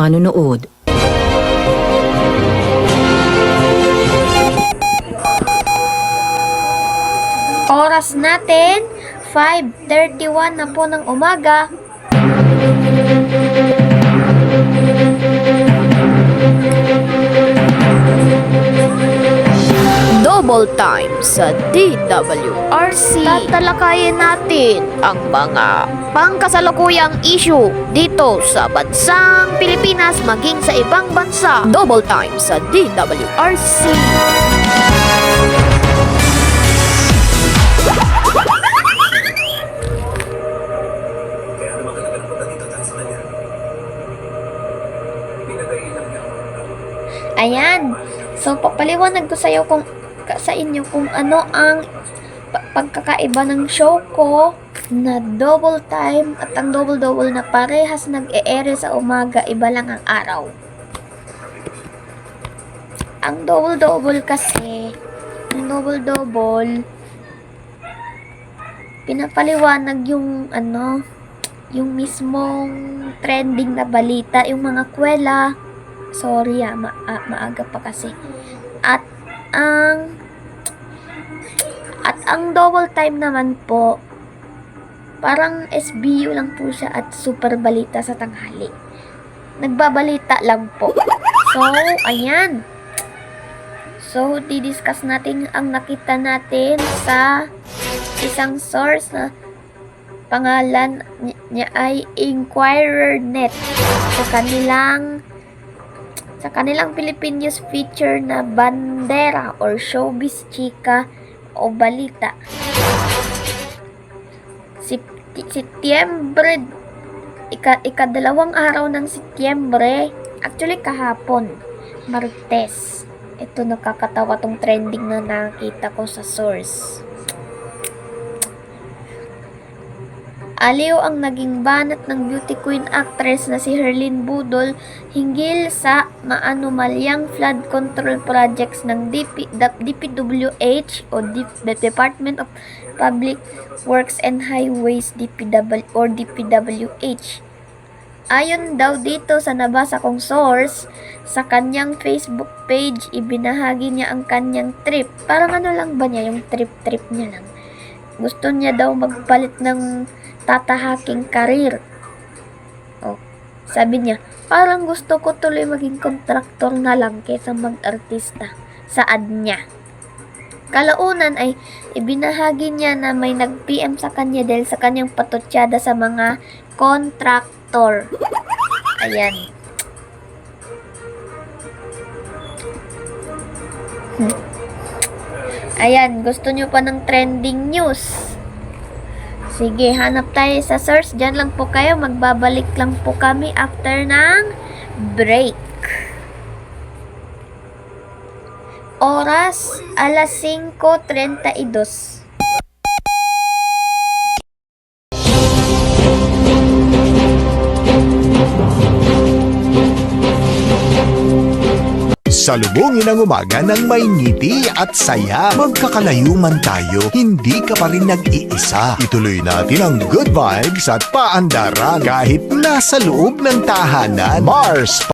Manonood. Oras natin, 5:31 na po ng umaga. Double time sa DWRC. Tatalakayin natin ang mga pangkasalukuyang issue dito sa bansang Pilipinas maging sa ibang bansa. Double time sa DWRC. Ayan. So, papaliwanag ko sa inyo kung ano ang pagkakaiba ng show ko na double time at ang double-double na parehas nag-e-ere sa umaga, iba lang ang araw. Ang double-double kasi, pinapaliwanag yung yung mismong trending na balita, yung mga kwela. Sorry maaga pa kasi. At ang double time naman po, parang SBU lang po siya at super balita sa tanghali. Nagbabalita lang po. So, ayan. So, didiscuss natin ang nakita natin sa isang source na pangalan niya ay Inquirer.net sa kanilang Philippine News feature na Bandera or Showbiz Chika o Balita. Setyembre, ikadalawang araw ng Setyembre, actually kahapon, Martes. Ito nakakatawa tong trending na nakita ko sa source. Aliw ang naging banat ng beauty queen actress na si Herlyn Budol hinggil sa maanomalyang flood control projects ng DPWH o Department of Public Works and Highways DPWH. Ayon daw dito sa nabasa kong source, sa kanyang Facebook page, ibinahagi niya ang kanyang trip. Parang ano lang ba niya, yung trip niya lang. Gusto niya daw magpalit ng tatahaking karir. Sabi niya, parang gusto ko tuloy maging kontraktor na lang kaysa mag-artista. Saad niya. Kalaunan ay ibinahagi niya na may nag-PM sa kanya dahil sa kanyang patutsada sa mga kontraktor. Ayan. Ayan, gusto nyo pa ng trending news? Sige, hanap tayo sa search. Diyan lang po kayo. Magbabalik lang po kami after ng break. Oras, alas 5:32. Salubungin ang umaga ng may ngiti at saya. Magkakalayo man tayo, hindi ka pa rin nag-iisa. Ituloy natin ang good vibes at paandaran kahit nasa loob ng tahanan. Mars